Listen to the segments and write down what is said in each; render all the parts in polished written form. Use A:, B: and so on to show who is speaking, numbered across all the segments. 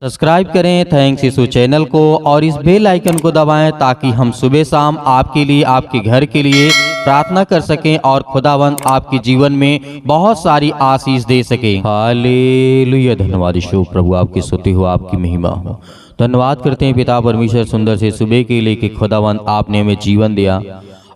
A: Subscribe करें thanks यीशु channel को और इस बेल आइकन को दबाएं ताकि हम सुबह शाम आपके लिए आपके घर के लिए प्रार्थना कर सकें और खुदावंद आपके जीवन में बहुत सारी आशीष दे सके। हालेलुया। धन्यवाद यीशु प्रभु, आपकी स्तुति हो, आपकी महिमा हो। धन्यवाद करते हैं पिता परमेश्वर सुंदर से सुबह के लिए कि खुदावंद आपने हमें जीवन दिया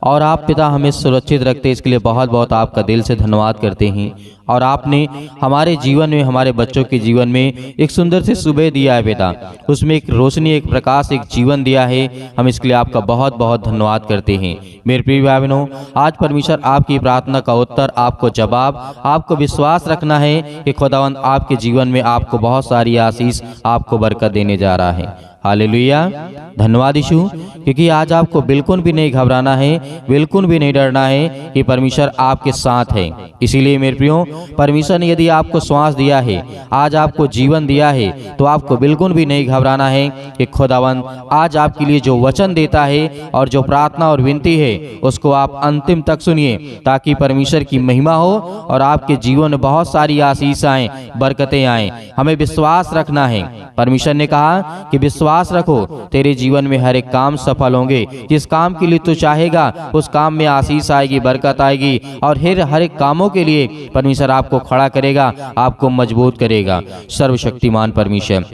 A: और आप पिता हमें सुरक्षित रखते, इसके लिए बहुत बहुत आपका दिल से धन्यवाद करते हैं। और आपने हमारे जीवन में, हमारे बच्चों के जीवन में एक सुंदर से सुबह दिया है पिता, उसमें एक रोशनी, एक प्रकाश, एक जीवन दिया है। हम इसके लिए आपका बहुत बहुत धन्यवाद करते हैं। मेरे प्रिय भाई बहनों, आज परमेश्वर आपकी प्रार्थना का उत्तर, आपको जवाब, आपको विश्वास रखना है कि खुदावंद आपके जीवन में आपको बहुत सारी आशीष, आपको बरकत देने जा रहा है। हालेलुया। धन्यवाद यीशु, क्योंकि आज आपको बिल्कुल भी नहीं घबराना है, बिल्कुल भी नहीं डरना है कि परमेश्वर आपके साथ है। इसीलिए मेरे प्रियो, परमेश्वर ने यदि आपको श्वास दिया है, आज आपको जीवन दिया है, तो आपको बिल्कुल भी नहीं घबराना है कि खुदावंद आज आपके लिए जो वचन देता है और जो प्रार्थना और विनती है उसको आप अंतिम तक सुनिए, ताकि परमेश्वर की महिमा हो और आपके जीवन में बहुत सारी आशीष आए, बरकतें आए। हमें विश्वास रखना है। परमेश्वर ने कहा कि विश्वास रखो, तेरे जीवन में हर एक काम सफल होंगे। जिस काम के लिए तू चाहेगा उस काम में आशीष आएगी, बरकत आएगी और हर एक कामों के लिए परमेश्वर आपको खड़ा करेगा, आपको मजबूत करेगा। सर्वशक्तिमान परमेश्वर,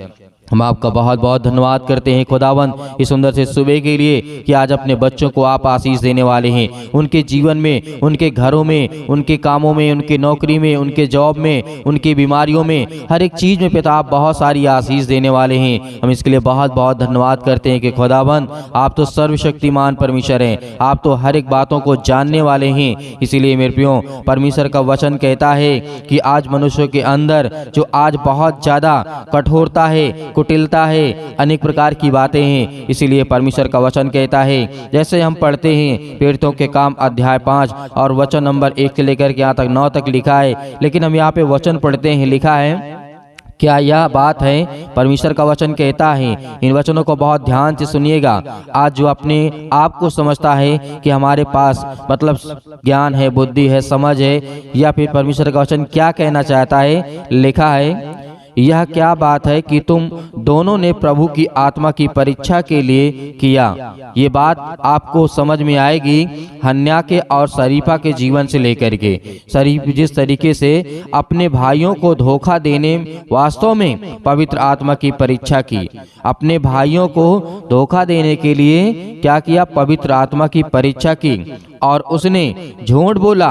A: हम आपका बहुत बहुत धन्यवाद करते हैं खुदावंद इस सुंदर से सुबह के लिए कि आज अपने बच्चों को आप आशीष देने वाले हैं। उनके जीवन में, उनके घरों में, उनके कामों में, उनकी नौकरी में, उनके जॉब में, उनकी बीमारियों में, हर एक चीज़ में पिता आप बहुत सारी आशीष देने वाले हैं। हम इसके लिए बहुत बहुत धन्यवाद करते हैं कि खुदावंद आप तो सर्वशक्तिमान परमेश्वर हैं, आप तो हर एक बातों को जानने वाले हैं। इसीलिए मेरे प्रियो, परमेश्वर का वचन कहता है कि आज मनुष्य के अंदर जो आज बहुत ज़्यादा कठोरता है, कुटिलता है, अनेक प्रकार की बातें हैं। इसीलिए परमेश्वर का वचन कहता है, जैसे हम पढ़ते हैं प्रेरितों के काम अध्याय 5 और वचन नंबर 1 से लेकर के यहाँ तक 9 तक लिखा है, लेकिन हम यहाँ पे वचन पढ़ते हैं, लिखा है, क्या यह बात है? परमेश्वर का वचन कहता है, इन वचनों को बहुत ध्यान से सुनिएगा। आज जो अपने आप को समझता है कि हमारे पास मतलब ज्ञान है, बुद्धि है, समझ है, या फिर परमेश्वर का वचन क्या कहना चाहता है, लिखा है, यह क्या बात है कि तुम दोनों ने प्रभु की आत्मा की परीक्षा के लिए किया। ये बात आपको समझ में आएगी हन्या के और शरीफा के जीवन से लेकर के। शरीफ जिस तरीके से अपने भाइयों को धोखा देने वास्तव में पवित्र आत्मा की परीक्षा की, अपने भाइयों को धोखा देने के लिए क्या किया? पवित्र आत्मा की परीक्षा की और उसने झूठ बोला।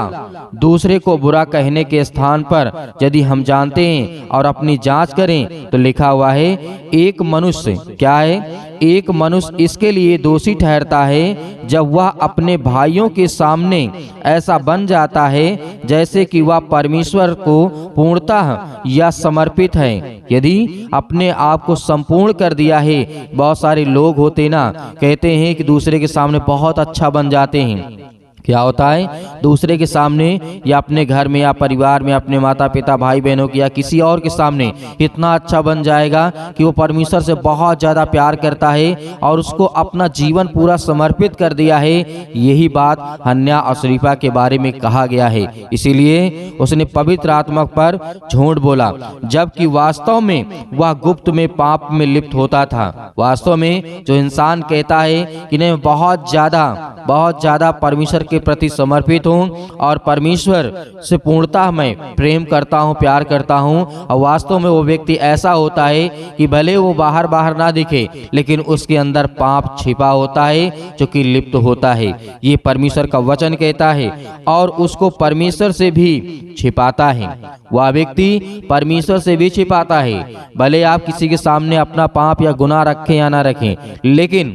A: दूसरे को बुरा कहने के स्थान पर यदि हम जानते हैं और अपनी जांच करें तो लिखा हुआ है, एक मनुष्य क्या है? एक मनुष्य इसके लिए दोषी ठहरता है जब वह अपने भाइयों के सामने ऐसा बन जाता है जैसे कि वह परमेश्वर को पूर्णतः या समर्पित है। यदि अपने आप को संपूर्ण कर दिया है, बहुत सारे लोग होते ना, कहते हैं कि दूसरे के सामने बहुत अच्छा बन जाते हैं। क्या होता है? दूसरे के सामने या अपने घर में या परिवार में, अपने माता पिता, भाई बहनों की या किसी और के सामने इतना अच्छा बन जाएगा कि वो परमेश्वर से बहुत ज़्यादा प्यार करता है और उसको अपना जीवन पूरा समर्पित कर दिया है। यही बात हन्या और शरीफा के बारे में कहा गया है। इसीलिए उसने पवित्र आत्मा पर झूठ बोला, जबकि वास्तव में वह गुप्त में पाप में लिप्त होता था। वास्तव में जो इंसान कहता है कि नहीं, बहुत ज़्यादा परमेश्वर के प्रति समर्पित हूँ और परमेश्वर से पूर्णतः मैं प्रेम करता हूँ, प्यार करता हूँ, और वास्तव में वो व्यक्ति ऐसा होता है कि भले वो बाहर ना दिखे, लेकिन उसके अंदर पाप छिपा होता है जो कि लिप्त होता है। ये परमेश्वर का वचन कहता है और उसको परमेश्वर से भी छिपाता है। वह व्यक्ति परमेश्वर से भी छिपाता है। भले आप किसी के सामने अपना पाप या गुनाह रखें या ना रखें, लेकिन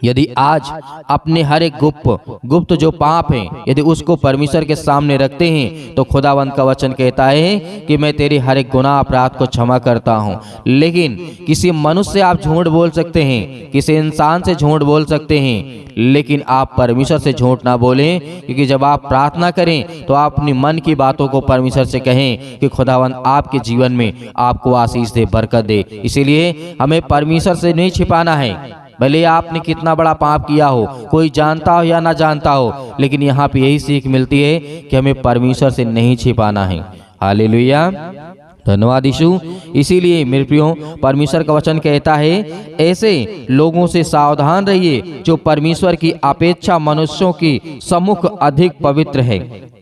A: यदि आज अपने हर एक गुप्त जो पाप है, यदि उसको परमेश्वर के सामने रखते हैं तो खुदावंद का वचन कहता है कि मैं तेरे हर एक गुनाह अपराध को क्षमा करता हूँ। लेकिन किसी मनुष्य से आप झूठ बोल सकते हैं, किसी इंसान से झूठ बोल सकते हैं, लेकिन आप परमेश्वर से झूठ ना बोलें, क्योंकि जब आप प्रार्थना करें तो आप अपनी मन की बातों को परमेश्वर से कहें कि खुदावंद आपके जीवन में आपको आशीष दे, बरकत दे। इसीलिए हमें परमेश्वर से नहीं छिपाना है। भले आपने कितना बड़ा पाप किया हो, कोई जानता हो या ना जानता हो, लेकिन यहाँ पे यही सीख मिलती है कि हमें परमेश्वर से नहीं छिपाना है। हालेलुया। धन्यवाद यीशु। इसीलिए मेरे प्रियो, परमेश्वर का वचन कहता है, ऐसे लोगों से सावधान रहिए जो परमेश्वर की अपेक्षा मनुष्यों की सम्मुख अधिक पवित्र है।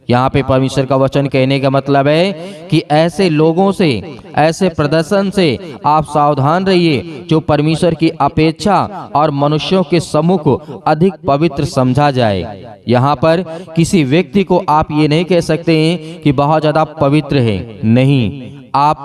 A: यहाँ पे परमेश्वर का वचन कहने का मतलब है कि ऐसे लोगों से, ऐसे प्रदर्शन से आप सावधान रहिए जो परमेश्वर की अपेक्षा और मनुष्यों के सम्मुख अधिक पवित्र समझा जाए। यहाँ पर किसी व्यक्ति को आप ये नहीं कह सकते हैं कि बहुत ज्यादा पवित्र है, नहीं। आप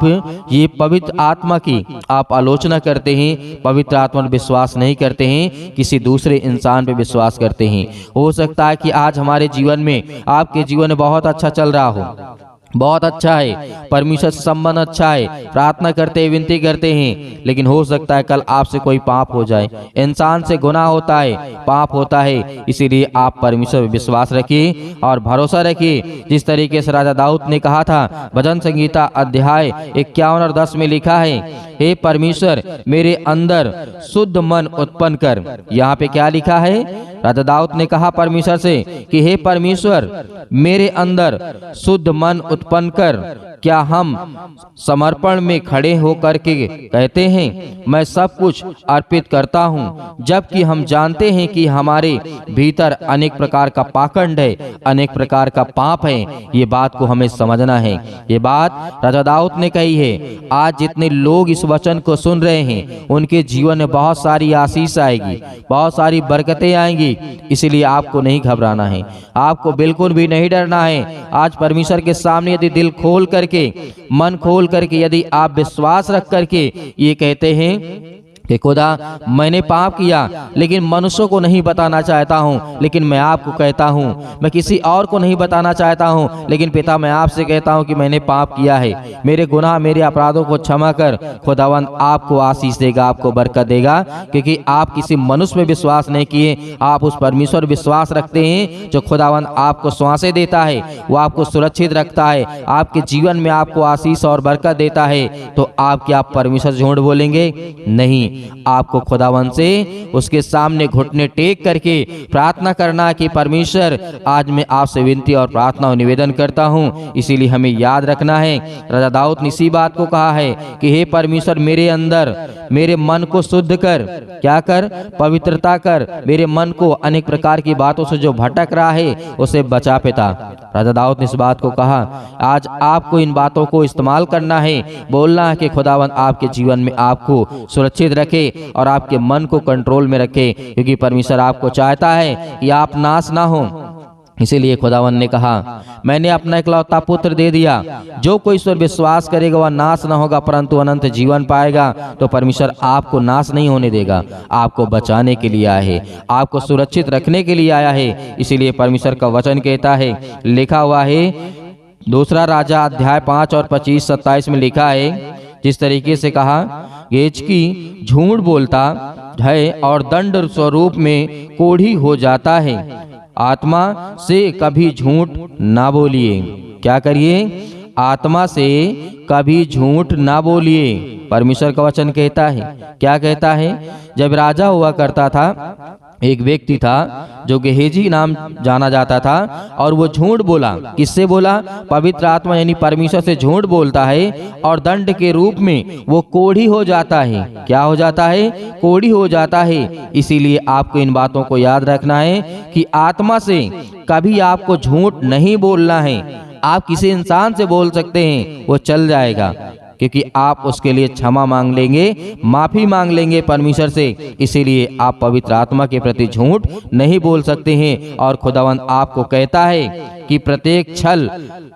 A: ये पवित्र आत्मा की आप आलोचना करते हैं, पवित्र आत्मा पर विश्वास नहीं करते हैं, किसी दूसरे इंसान पे विश्वास करते हैं। हो सकता है कि आज हमारे जीवन में, आपके जीवन में बहुत अच्छा चल रहा हो, बहुत अच्छा है, परमेश्वर से संबंध अच्छा है, प्रार्थना करते हैं, विनती करते हैं, लेकिन हो सकता है कल आपसे कोई पाप हो जाए। इंसान से गुनाह होता है, पाप होता है। इसीलिए आप परमेश्वर पर विश्वास रखिए और भरोसा रखिए। जिस तरीके से राजा दाऊद ने कहा था, भजन संगीता अध्याय 51 और 10 में लिखा है, हे परमेश्वर मेरे अंदर शुद्ध मन उत्पन्न कर। यहाँ पे क्या लिखा है? राजा दाऊद ने कहा परमेश्वर से कि हे परमेश्वर मेरे अंदर शुद्ध मन उत्पन्न कर। क्या हम समर्पण में खड़े होकर के कहते हैं मैं सब कुछ अर्पित करता हूँ, जबकि हम जानते हैं कि हमारे भीतर अनेक प्रकार का पाखंड है, अनेक प्रकार का पाप है। ये बात को हमें समझना है। ये बात राजा दाऊद ने कही है। आज जितने लोग इस वचन को सुन रहे हैं उनके जीवन में बहुत सारी आशीष आएगी, बहुत सारी बरकतें आएंगी। इसलिए आपको नहीं घबराना है, आपको बिल्कुल भी नहीं डरना है। आज परमेश्वर के सामने यदि दिल खोल करके, मन खोल करके यदि आप विश्वास रख करके ये कहते हैं कि खुदा मैंने पाप किया लेकिन मनुष्यों को नहीं बताना चाहता हूँ, लेकिन मैं आपको कहता हूँ, मैं किसी और को नहीं बताना चाहता हूँ, लेकिन पिता मैं आपसे कहता हूँ कि मैंने पाप किया है, मेरे गुनाह मेरे अपराधों को क्षमा कर। खुदावंद आपको आशीष देगा, आपको बरकत देगा, क्योंकि आप किसी मनुष्य में विश्वास नहीं किए, आप उस परमेश्वर विश्वास रखते हैं जो खुदावंद आपको श्वासें देता है, वो आपको सुरक्षित रखता है, आपके जीवन में आपको आशीष और बरकत देता है। तो आप क्या परमेश्वर झूठ बोलेंगे? नहीं। आपको खुदावन से उसके सामने घुटने टेक करके प्रार्थना करना कि परमेश्वर आज मैं आपसे विनती और प्रार्थना और निवेदन करता हूँ। इसीलिए हमें याद रखना है, राजा दाऊद ने इसी बात को कहा है कि हे परमेश्वर मेरे अंदर मेरे मन को शुद्ध कर, क्या कर? पवित्रता कर। मेरे मन को अनेक प्रकार की बातों से जो भटक रहा है उसे बचा पिता। राजा दाऊद ने इस बात को कहा। आज आपको इन बातों को इस्तेमाल करना है, बोलना है कि खुदावंद आपके जीवन में आपको सुरक्षित रखे और आपके मन को कंट्रोल में रखे, क्योंकि परमेश्वर आपको चाहता है कि आप नाश ना हो। इसीलिए खुदावन ने कहा मैंने अपना इकलौता पुत्र दे दिया, जो कोई इस पर विश्वास करेगा वह नाश न होगा परंतु अनंत जीवन पाएगा। तो परमेश्वर आपको नाश नहीं होने देगा, आपको बचाने के लिए आया है, आपको सुरक्षित रखने के लिए आया है। इसीलिए परमेश्वर का वचन कहता है, लिखा हुआ है दूसरा राजा अध्याय 5 और 25-27 में लिखा है, जिस तरीके से कहा गेचकी झूठ बोलता है और दंड स्वरूप में कोढ़ी हो जाता है, आत्मा से कभी झूठ ना बोलिए। क्या करिए? आत्मा से कभी झूठ ना बोलिए। परमेश्वर का वचन कहता है, क्या कहता है? जब राजा हुआ करता था, एक व्यक्ति था जो गेहेजी नाम जाना जाता था, और वो झूठ बोला। किससे बोला? पवित्र आत्मा यानी परमेश्वर से झूठ बोलता है और दंड के रूप में वो कोढ़ी हो जाता है। क्या हो जाता है? कोढ़ी हो जाता है। इसीलिए आपको इन बातों को याद रखना है कि आत्मा से कभी आपको झूठ नहीं बोलना है। आप किसी इंसान से बोल सकते हैं, वो चल जाएगा, क्योंकि आप उसके लिए क्षमा मांग लेंगे, माफी मांग लेंगे परमेश्वर से। इसीलिए आप पवित्र आत्मा के प्रति झूठ नहीं बोल सकते हैं। और खुदावंद आपको कहता है कि प्रत्येक छल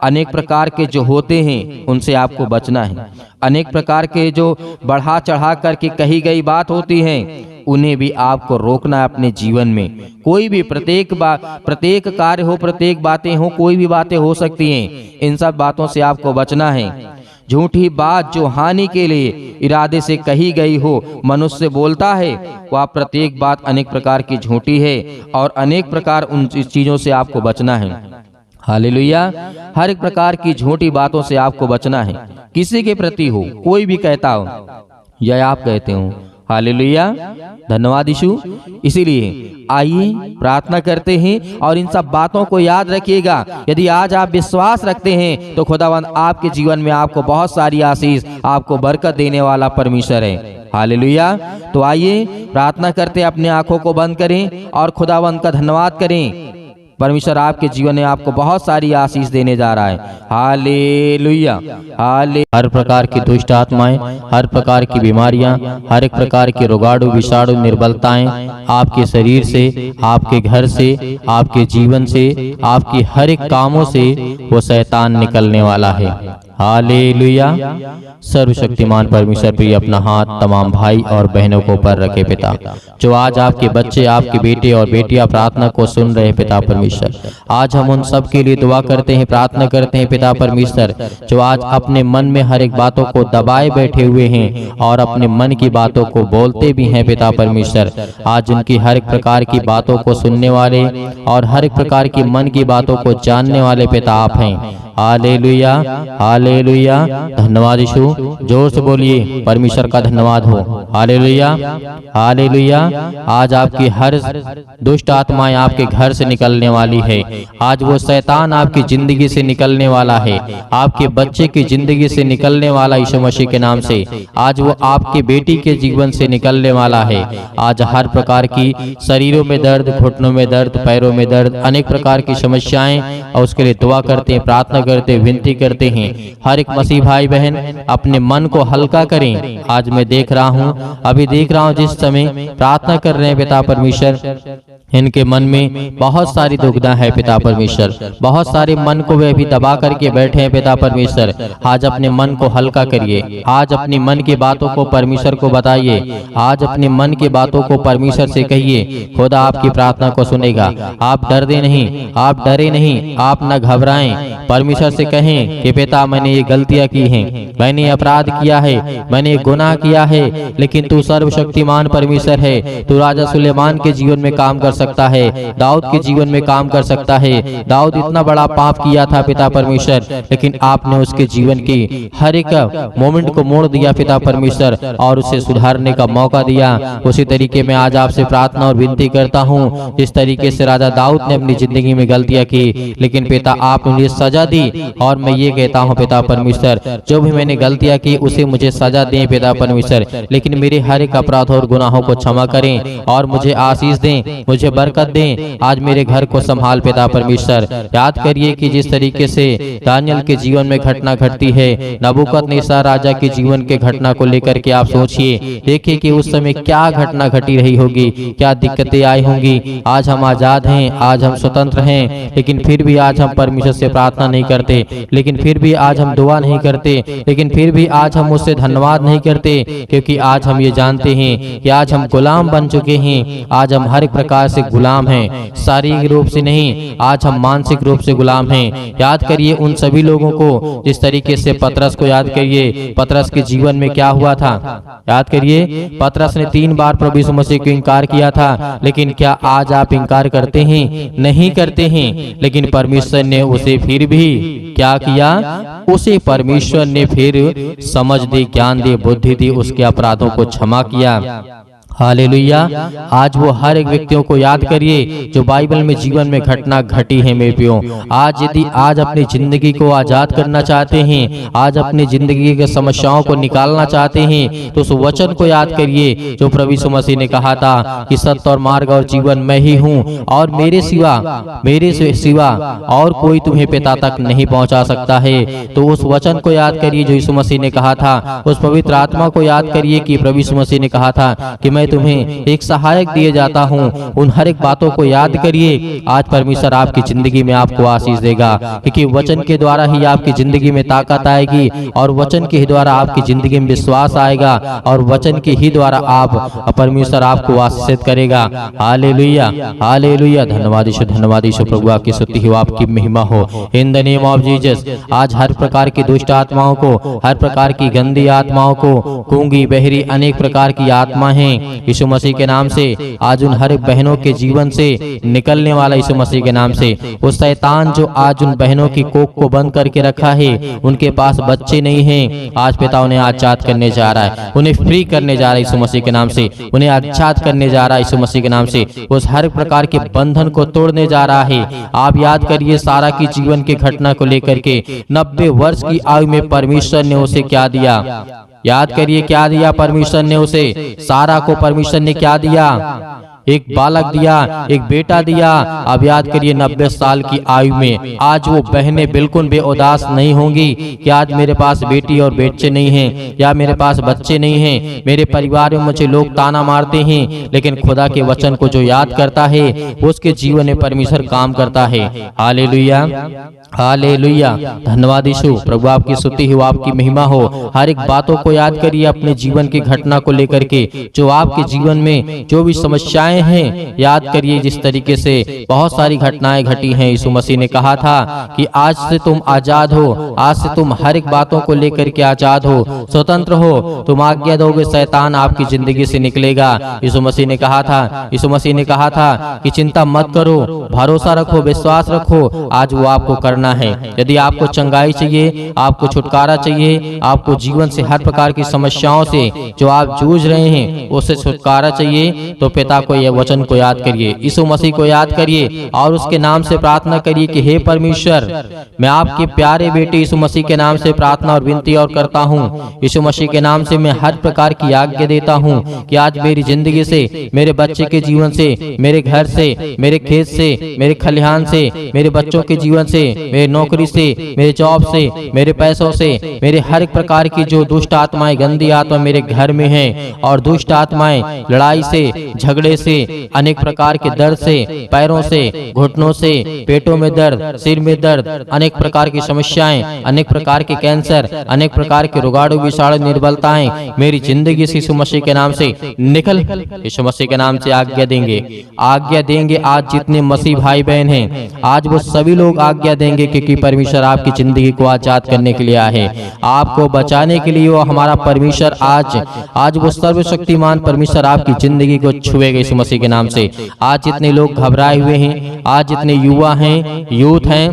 A: अनेक प्रकार के जो होते हैं उनसे आपको बचना है। अनेक प्रकार के जो बढ़ा चढ़ा करके कही गई बात होती हैं उन्हें भी आपको रोकना है अपने जीवन में। कोई भी प्रत्येक कार्य हो, प्रत्येक बातें हो, कोई भी बातें हो सकती हैं, इन सब बातों से आपको बचना है। झूठी बात जो हानि के लिए इरादे से कही गई हो, मनुष्य बोलता है, वह प्रत्येक बात अनेक प्रकार की झूठी है और अनेक प्रकार उन चीजों से आपको बचना है। हालेलुया। हर एक प्रकार की झूठी बातों से आपको बचना है। किसी के प्रति हो, कोई भी कहता हो या आप कहते हो, हालेलुया, धन्यवाद यीशु। इसीलिए आइए प्रार्थना करते हैं और इन सब बातों को याद रखिएगा। यदि आज आप विश्वास रखते हैं तो खुदावंद आपके जीवन में आपको बहुत सारी आशीष, आपको बरकत देने वाला परमेश्वर है। हालेलुया। तो आइए प्रार्थना करते, अपने आंखों को बंद करें और खुदावंद का धन्यवाद करें। परमेश्वर आपके जीवन में आपको बहुत सारी आशीष देने जा रहा है। हालेलुया, हाले। हर प्रकार की दुष्ट आत्माएं, हर प्रकार की बीमारियां, हर एक प्रकार के रोगाणु विषाणु निर्बलताएं आपके शरीर से, आपके घर से, आपके जीवन से, आपकी हर एक कामों से वो शैतान निकलने वाला है। हालेलुया। सर्वशक्तिमान परमेश्वर पे अपना हाथ तमाम भाई और बहनों को ऊपर रखे पिता, जो आज आपके बच्चे, आपके बेटे और बेटियां प्रार्थना को सुन रहे पिता परमेश्वर, आज हम उन सब के लिए दुआ करते हैं, प्रार्थना करते हैं पिता परमेश्वर, जो आज अपने मन में हर एक बातों को दबाए बैठे हुए हैं और अपने मन की बातों को बोलते भी हैं पिता परमेश्वर। आज उनकी हर एक प्रकार की बातों को सुनने वाले और हर एक प्रकार की मन की बातों को जानने वाले पिता आप हैं। हालेलुया, हालेलुया, धन्यवाद यीशु। जोर से बोलिए, परमेश्वर का धन्यवाद हो। Hallelujah, hallelujah. आज आपकी हर दुष्ट आत्माएं आपके घर से निकलने वाली है। आज वो शैतान आपकी जिंदगी से निकलने वाला है, आपके बच्चे की जिंदगी से निकलने वाला यीशु मसीह के नाम से। आज वो आपके बेटी के जीवन से निकलने वाला है। आज हर प्रकार की शरीरों में दर्द, घुटनों में दर्द, पैरों में दर्द, अनेक प्रकार की समस्याएं, और उसके लिए दुआ करते हैं, प्रार्थना करते, विनती करते हैं। हर एक मसीह भाई बहन अपने मन को हल्का करें। आज मैं देख रहा हूँ, अभी देख रहा हूँ, जिस समय प्रार्थना कर रहे हैं पिता परमेश्वर, इनके मन में बहुत सारी दुविधा है पिता परमेश्वर, बहुत सारे मन को वे अभी दबा करके बैठे हैं पिता परमेश्वर। आज अपने मन को हल्का करिए, आज अपनी मन की बातों को परमेश्वर को बताइए, आज अपने मन की बातों को परमेश्वर से कहिए। खुदा आपकी प्रार्थना को सुनेगा। आप डरते नहीं, आप डरे नहीं, आप न घबराएं। परमेश्वर से कहें कि पिता मैंने ये गलतियां की हैं, मैंने अपराध किया है, मैंने गुनाह किया है, लेकिन तू सर्वशक्तिमान परमेश्वर है। तू राजा सुलेमान के जीवन में काम कर सकता है, दाऊद के जीवन में काम कर सकता है। दाऊद इतना बड़ा पाप किया था पिता परमेश्वर, लेकिन आपने उसके जीवन की हर एक मोमेंट को मोड़ दिया पिता परमेश्वर और उसे सुधारने का मौका दिया। उसी तरीके में आज आपसे प्रार्थना और विनती करता हूँ, जिस तरीके से राजा दाऊद ने अपनी जिंदगी में गलतियां की, लेकिन पिता आपने मुझे सजा दी। और मैं ये कहता हूँ पिता परमेश्वर, जो भी मैंने गलतियां की उसे मुझे सजा दें पिता परमेश्वर, लेकिन मेरे हर एक अपराध और गुनाहों को क्षमा करें और मुझे आशीष दें, मुझे बरकत दें। आज मेरे घर को संभाल पिता परमेश्वर। याद करिए कि जिस तरीके से दानियल के जीवन में घटना घटती है, नबूकदनेस्सर राजा के जीवन के घटना को लेकर के आप सोचिए, देखिए कि उस समय क्या घटना घटी रही होगी, क्या दिक्कतें आई होंगी। आज हम आजाद हैं, आज हम स्वतंत्र हैं, लेकिन फिर भी आज हम परमेश्वर से प्रार्थना नहीं करते, लेकिन फिर भी आज हम दुआ नहीं करते, लेकिन फिर भी आज हम उससे धन्यवाद नहीं करते, क्योंकि आज हम ये जानते हैं कि आज हम गुलाम बन चुके हैं। आज हम हर एक प्रकार से गुलाम हैं, शारीरिक रूप से नहीं, आज हम मानसिक रूप से गुलाम हैं। याद करिए उन सभी लोगों को, जिस तरीके से पतरस को याद करिए, पतरस के जीवन में क्या हुआ था। याद करिए, पतरस ने 3 बार प्रभु यीशु मसीह को इनकार किया था, लेकिन क्या आज आप इनकार करते हैं? नहीं करते हैं। लेकिन परमेश्वर ने उसे फिर भी क्या किया? उसे परमेश्वर ने फिर समझ दी, ज्ञान दी, बुद्धि दी, उसके अपराधों को क्षमा किया। हालेलुया। आज वो हर एक व्यक्तियों को याद करिए जो बाइबल में जीवन में घटना घटी है मेरे प्रियो। आज यदि आज अपनी जिंदगी को आजाद करना चाहते हैं, आज अपनी जिंदगी के समस्याओं को निकालना चाहते हैं, तो उस वचन को याद करिए जो प्रभु यीशु मसीह ने कहा था कि सत्य और मार्ग और जीवन मैं ही हूँ, और मेरे सिवा और कोई तुम्हें पिता तक नहीं पहुँचा सकता है। तो उस वचन को याद करिए जो यीशु मसीह ने कहा था। उस पवित्र आत्मा को याद करिए कि प्रभु यीशु मसीह ने कहा था कि मैं तुम्हें एक सहायक दिए जाता हूँ। उन हर एक बातों को याद करिए। आज परमेश्वर आपकी जिंदगी में आपको आशीष देगा, क्योंकि वचन के द्वारा ही आपकी जिंदगी में ताकत आएगी, और वचन के ही द्वारा आपकी जिंदगी में विश्वास आएगा, और वचन के ही द्वारा आप परमेश्वर आपको आशीषित करेगा। Hallelujah, hallelujah. धन्यवाद यीशु, धन्यवाद यीशु। प्रभु आपकी स्तुति हो, आपकी महिमा हो, in the name of Jesus. आज हर प्रकार की दुष्ट आत्माओं को, हर प्रकार की गंदी आत्माओं को, गूंगी बहरी अनेक प्रकार की आत्मा है, यीशु मसीह के नाम से आज उन हर बहनों के जीवन से निकलने वाला यीशु मसीह के नाम से वो शैतान जो आज उन बहनों की कोख को बंद करके रखा है, उनके पास बच्चे नहीं हैं, आज पिता उन्हें आजाद करने जा रहा है, उन्हें फ्री करने जा रहा है यीशु मसीह के नाम से, उन्हें आजाद करने जा रहा है यीशु मसीह के नाम से, उस हर प्रकार के बंधन को तोड़ने जा रहा है। आप याद करिए सारा की जीवन की घटना को लेकर के 90 वर्ष की आयु में परमेश्वर ने उसे क्या दिया, याद करिए क्या दिया परमेश्वर ने उसे, सारा को परमेश्वर ने क्या दिया, एक बालक दिया, एक बेटा दिया। अब याद करिए 90 साल की आयु में आज वो बहनें बिल्कुल बेउदास नहीं होंगी कि आज मेरे पास बेटी और बच्चे नहीं हैं, या मेरे पास बच्चे नहीं हैं, मेरे परिवार में मुझे लोग ताना मारते हैं, लेकिन खुदा के वचन को जो याद करता है उसके जीवन में परमेश्वर काम करता है। हालेलुया, हालेलुया, धन्यवाद यीशु। प्रभु आपकी स्तुति हो, आपकी महिमा हो। हर एक बातों को याद करिए अपने जीवन की घटना को लेकर के, जो आपके जीवन में जो भी समस्याएं हैं, याद करिए जिस तरीके से बहुत सारी घटनाएं घटी हैं। यीशु मसीह ने कहा था कि आज से तुम आजाद हो, आज से तुम हर एक बातों को लेकर के आजाद हो, स्वतंत्र हो, तुम आज्ञा दोगे शैतान आपकी जिंदगी से निकलेगा। यीशु मसीह ने कहा था, यीशु मसीह ने कहा था कि चिंता मत करो, भरोसा रखो, विश्वास रखो, आज वो आपको करना है। यदि आपको चंगाई चाहिए, आपको छुटकारा चाहिए, आपको जीवन से हर प्रकार की समस्याओं से जो आप जूझ रहे हैं उससे छुटकारा चाहिए, तो पिता को यह वचन को याद करिए, यीशु मसीह को याद करिए और उसके नाम से प्रार्थना करिए कि हे परमेश्वर, मैं आपके प्यारे बेटे यीशु मसीह के नाम से प्रार्थना और विनती और करता हूँ। यीशु मसीह के नाम से मैं हर प्रकार की आज्ञा देता हूँ कि आज मेरी जिंदगी से, मेरे बच्चे के जीवन से, मेरे घर से, मेरे खेत से, मेरे खलिहान से, मेरे बच्चों के जीवन से, मेरे नौकरी से, मेरे जॉब से, मेरे पैसों से, मेरे हर एक प्रकार की जो दुष्ट आत्माएं, गंदी आत्मा मेरे घर में है, और दुष्ट आत्माएं लड़ाई से, झगड़े से, अनेक प्रकार के दर्द से, पैरों से, घुटनों से, पेटों में दर्द, सिर में दर्द, अनेक प्रकार की समस्याएं, अनेक प्रकार के कैंसर, अनेक प्रकार के रोगाणु विषाणु निर्बलताएं मेरी जिंदगी से यीशु मसीह के नाम से निकल, यीशु मसीह के नाम से आज्ञा देंगे, आज्ञा देंगे। आज जितने मसीह भाई बहन हैं, आज वो सभी लोग आज्ञा देंगे, क्योंकि परमेश्वर आपकी जिंदगी को आजाद करने के लिए आया है, आपको बचाने के लिए। वो हमारा परमेश्वर आज वो सर्वशक्तिमान परमेश्वर आपकी जिंदगी को छुएगा यीशु मसीह के नाम से। आज जितने लोग घबराए हुए हैं, आज जितने युवा हैं, यूथ हैं,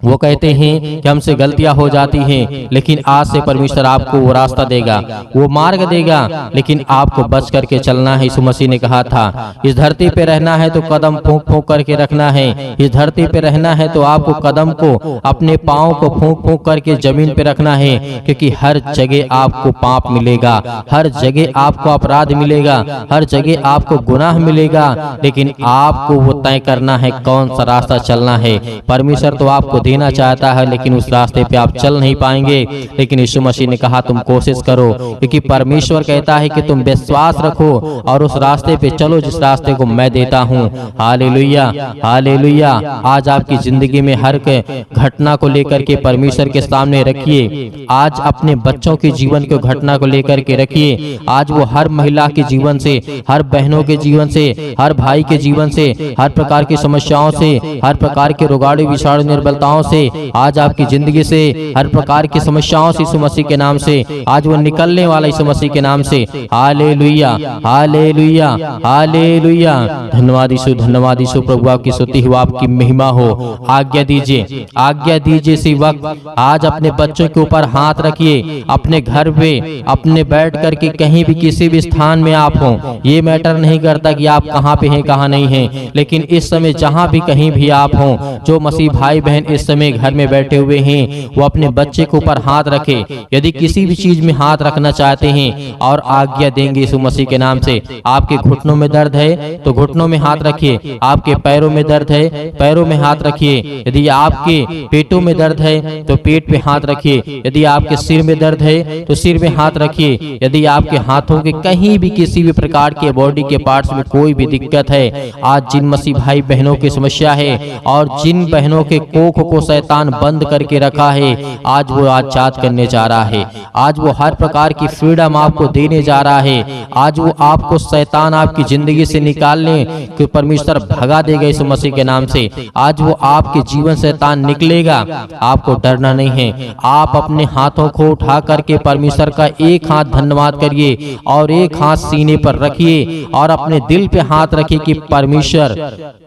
A: वो कहते हैं कि हमसे गलतियां हो जाती हैं, लेकिन आज से परमेश्वर आपको वो रास्ता देगा, वो मार्ग देगा, लेकिन आपको बच करके चलना है। यीशु मसीह ने कहा था इस धरती पे रहना है तो कदम फूंक फूंक करके रखना है, इस धरती पे रहना है तो आपको कदम को, अपने पाँव को फूंक फूंक करके जमीन पे रखना है, क्योंकि हर जगह आपको पाप मिलेगा, हर जगह आपको अपराध मिलेगा, हर जगह आपको गुनाह मिलेगा, लेकिन आपको वो तय करना है कौन सा रास्ता चलना है। परमेश्वर तो आपको देना चाहता है, लेकिन उस रास्ते पे आप चल नहीं पाएंगे, लेकिन यीशु मसीह ने कहा तुम कोशिश करो, क्योंकि परमेश्वर कहता है कि तुम विश्वास रखो और उस रास्ते पे चलो जिस रास्ते को मैं देता हूँ। Hallelujah, hallelujah. आज आपकी जिंदगी में हर घटना को लेकर के परमेश्वर के सामने रखिए, आज अपने बच्चों के जीवन को घटना को लेकर के रखिए, आज वो हर महिला के जीवन से, हर बहनों के जीवन से, हर भाई के जीवन से, हर प्रकार की समस्याओं से, हर प्रकार के रोगाणु विषाणु निर्बलताओं से, आज आपकी जिंदगी से हर प्रकार की समस्याओं से यीशु मसीह के नाम से आज वो निकलने वाला यीशु मसीह के नाम से। Hallelujah, hallelujah, hallelujah. धन्यवाद यीशु, धन्यवाद यीशु। प्रभु आपकी स्तुति हो, आपकी महिमा हो। आज्ञा दीजिए, आज्ञा दीजिए इसी वक्त आज अपने बच्चों के ऊपर हाथ रखिए, अपने घर पे, अपने बैठ करके कहीं भी किसी भी स्थान में आप हो, ये मैटर नहीं करता कि आप कहाँ पे हैं कहाँ नहीं हैं, लेकिन इस समय जहाँ भी कहीं भी आप हो, जो मसीह भाई बहन इस समय घर में बैठे हुए हैं, वो अपने बच्चे के ऊपर हाथ रखे। यदि किसी भी चीज में हाथ रखना चाहते हैं और आज्ञा देंगे यीशु मसीह के नाम से। आपके घुटनों में दर्द है तो घुटनों में हाथ रखिए, आपके पैरों में दर्द है पैरों में हाथ रखिए, यदि आपके पेटों में दर्द है तो पेट पे हाथ रखिए, यदि आपके सिर में दर्द है तो सिर में हाथ रखिए, यदि आपके हाथों के कहीं भी किसी भी प्रकार के बॉडी के पार्ट्स में कोई भी दिक्कत है, आज जिन मसीह भाई बहनों की समस्या है और जिन बहनों के कोख को को शैतान बंद करके रखा है, आज वो आजाद करने जा रहा है। आज वो हर प्रकार की फ्रीडम आपको देने जा रहा है। आज वो आपको शैतान आपकी जिंदगी से निकालने कि परमेश्वर भगा देगा यीशु मसीह के नाम से। आज वो आपके जीवन से शैतान निकलेगा, आपको डरना नहीं है। आप अपने हाथों को उठा करके परमेश्वर का एक हाथ धन्यवाद करिए और एक हाथ सीने पर रखिए और अपने दिल पे हाथ रखिए कि परमेश्वर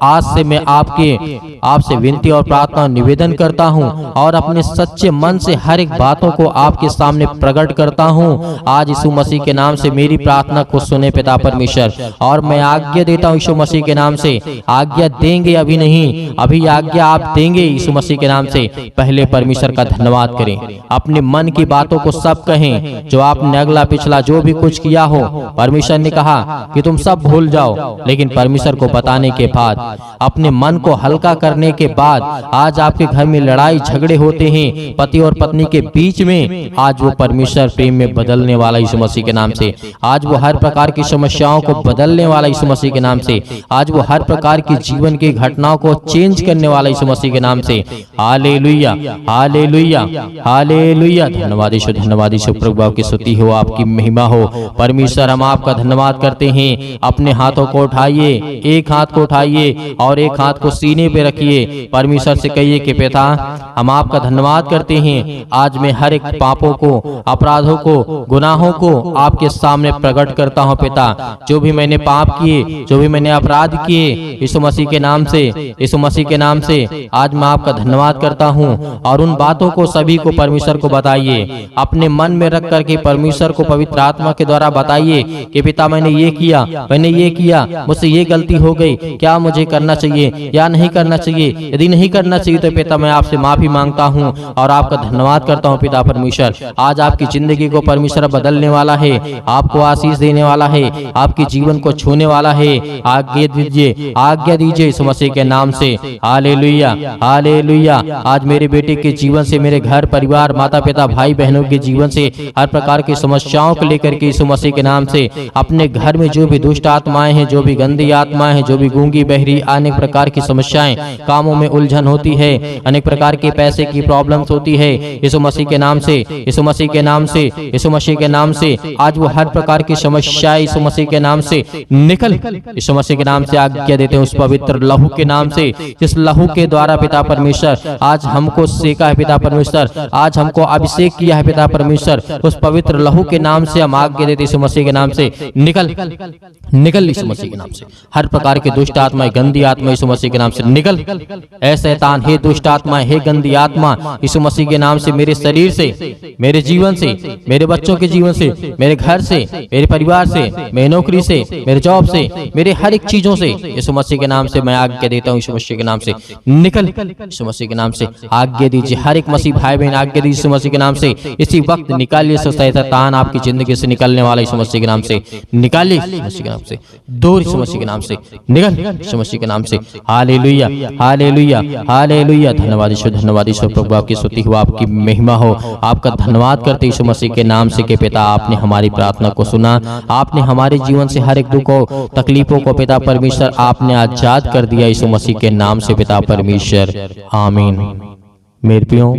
A: आज से मैं आपसे विनती और प्रार्थना निवेदन करता हूं और अपने सच्चे मन से हर एक बातों को आपके सामने प्रकट करता हूं। आज यीशु मसीह के नाम से मेरी प्रार्थना को सुने पिता परमेश्वर, और मैं आज्ञा देता हूं यीशु मसीह के नाम से। आज्ञा देंगे, अभी नहीं, अभी आज्ञा आप देंगे यीशु मसीह के नाम से। पहले परमेश्वर का धन्यवाद करें, अपने मन की बातों को सब कहें, जो आपने अगला पिछला जो भी कुछ किया हो। परमेश्वर ने कहा कि तुम सब भूल जाओ, लेकिन परमेश्वर को बताने के बाद, अपने मन को हल्का करने के बाद, आज आपके घर में लड़ाई झगड़े होते हैं पति और पत्नी के बीच में, आज वो परमेश्वर प्रेम में बदलने वाला यीशु मसीह के नाम से। आज वो हर प्रकार की समस्याओं को बदलने वाला यीशु मसीह के नाम से। आज वो हर प्रकार की जीवन की घटनाओं को चेंज करने वाला यीशु मसीह के नाम से। Hallelujah, hallelujah, hallelujah. धन्यवाद यीशु, धन्यवाद यीशु। प्रभु की स्तुति हो, आपकी महिमा हो। परमेश्वर हम आपका धन्यवाद करते हैं। अपने हाथों को उठाइए, एक हाथ को उठाइए और एक हाथ को सीने पे रखिए। परमेश्वर से कहिए कि पिता हम आपका धन्यवाद करते हैं। आज मैं हर एक पापों को, अपराधों को, गुनाहों को आपके सामने प्रकट करता हूं पिता। जो भी मैंने पाप किए, जो भी मैंने अपराध किए, यीशु मसीह के नाम से, यीशु मसीह के नाम से आज मैं आपका धन्यवाद करता हूं। और उन बातों को सभी को परमेश्वर को बताइए, अपने मन में रख करके परमेश्वर को पवित्र आत्मा के द्वारा बताइए कि पिता मैंने ये किया, मैंने ये किया, मुझसे ये गलती हो गई, क्या मुझे करना चाहिए या नहीं करना चाहिए। यदि नहीं करना चाहिए तो पिता मैं आपसे माफी मांगता हूं और आपका धन्यवाद करता हूं पिता परमेश्वर। आज आपकी जिंदगी को परमेश्वर बदलने वाला है, आपको आशीष देने वाला है, आपके जीवन को छूने वाला है। आज्ञा दीजिए, आज्ञा दीजिए यीशु मसीह के नाम से। Hallelujah, hallelujah. आज मेरे बेटे के जीवन से, मेरे घर परिवार, माता पिता, भाई बहनों के जीवन से हर प्रकार की समस्याओं को लेकर के यीशु मसीह के नाम से, अपने घर में जो भी दुष्ट आत्माएं हैं, जो भी गंदी आत्माएं हैं, जो भी गूंगी बहरी अनेक प्रकार की समस्याएं, कामों में उलझन होती है, अनेक प्रकार के पैसे की प्रॉब्लम्स होती है, यीशु मसीह के नाम से, यीशु मसीह के नाम से, यीशु मसीह के नाम से आज वो हर प्रकार की समस्याएं यीशु मसीह के नाम से निकल, यीशु मसीह के नाम से आज्ञा देते हैं उस पवित्र लहू के नाम से, जिस लहू के द्वारा पिता परमेश्वर आज हमको सेका है पिता परमेश्वर, आज हमको अभिषेक किया है पिता परमेश्वर। उस पवित्र लहू के नाम से हम आज्ञा देते यीशु मसीह के नाम से निकल, निकल यीशु मसीह के नाम से। हर प्रकार के दुष्ट आत्मा, गंदी आत्मा यीशु मसीह के नाम से निकल। ऐ शैतान, हे दुष्ट आत्मा, हे गंदी आत्मा, यीशु मसीह के नाम से मेरे शरीर से, मेरे जीवन से, मेरे बच्चों के जीवन से, मेरे घर से, मेरे परिवार से, मेरी नौकरी से, मेरे जॉब से, मेरे हर एक चीजों से यीशु मसीह के नाम से मैं आज्ञा देता हूँ यीशु मसीह के नाम से निकल। यीशु मसीह के नाम से आज्ञा दीजिए, हर एक मसीह भाई बहन आज्ञा दीजिए यीशु मसीह के नाम से। इसी वक्त निकालिए शैतान आपकी जिंदगी से निकलने वाला यीशु मसीह के नाम से निकालिए, यीशु मसीह के नाम से दूर, यीशु मसीह के नाम से निकल, यीशु मसीह के नाम से। Hallelujah, hallelujah, hallelujah. धन्यवाद यीशु, धन्यवाद यीशु। प्रभु आपकी स्तुति हो, आपकी महिमा हो। आपका धन्यवाद करते यीशु मसीह के नाम से कि पिता आपने हमारी प्रार्थना को सुना, आपने हमारे जीवन से हर एक दुख को, तकलीफों को पिता परमेश्वर आपने आजाद कर दिया यीशु मसीह के नाम से पिता परमेश्वर। आमीन। मेरे प्रियो,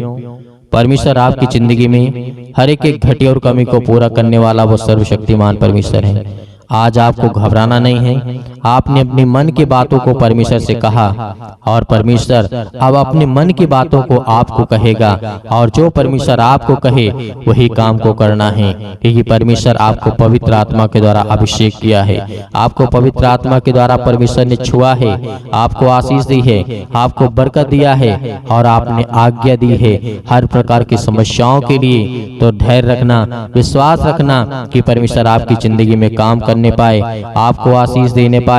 A: परमेश्वर आपकी जिंदगी में हर एक घटी और कमी को पूरा करने वाला वो सर्वशक्तिमान परमेश्वर है। आज आपको घबराना नहीं है। आपने अपने मन की बातों को परमेश्वर से कहा और परमेश्वर अब अपने मन की बातों को आपको कहेगा, और जो परमेश्वर आपको कहे वही काम को करना है, क्योंकि परमेश्वर आपको पवित्र आत्मा के द्वारा अभिषेक किया है, आपको पवित्र आत्मा के द्वारा परमेश्वर ने छुआ है, आपको आशीष दी है, आपको बरकत दिया है और आपने आज्ञा दी है हर प्रकार की समस्याओं के लिए। तो धैर्य रखना, विश्वास रखना कि परमेश्वर आपकी जिंदगी में काम करने पाए, आपको आशीष देने पाए।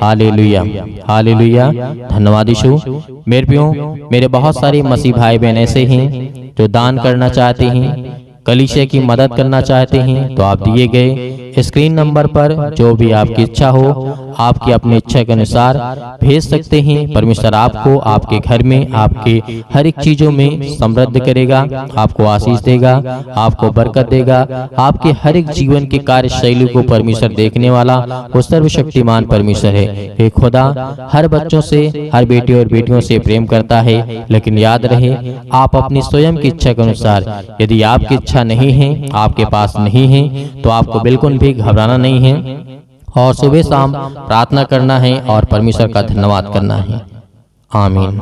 A: Hallelujah, hallelujah. धन्यवाद यीशु। मेरे प्रियो, मेरे बहुत सारे मसीह भाई बहन ऐसे हैं जो दान करना चाहते हैं, कलीसिया की मदद करना चाहते हैं, तो आप दिए गए स्क्रीन नंबर पर जो भी आपकी इच्छा हो आपकी अपनी इच्छा के अनुसार भेज सकते हैं। परमेश्वर आपको आपके घर में आपके हर एक चीजों में समृद्ध करेगा, आपको आशीष देगा, आपको बरकत देगा। आपके हर एक जीवन के कार्य शैली को परमेश्वर देखने वाला वो सर्वशक्तिमान परमेश्वर है। हे खुदा हर बच्चों से, हर बेटे और बेटियों से प्रेम करता है, लेकिन याद रहे आप अपनी स्वयं की इच्छा के अनुसार, यदि आपकी इच्छा नहीं है, आपके पास नहीं है, तो आपको बिल्कुल भी घबराना नहीं है और सुबह शाम प्रार्थना करना है और परमेश्वर का धन्यवाद करना है। आमीन।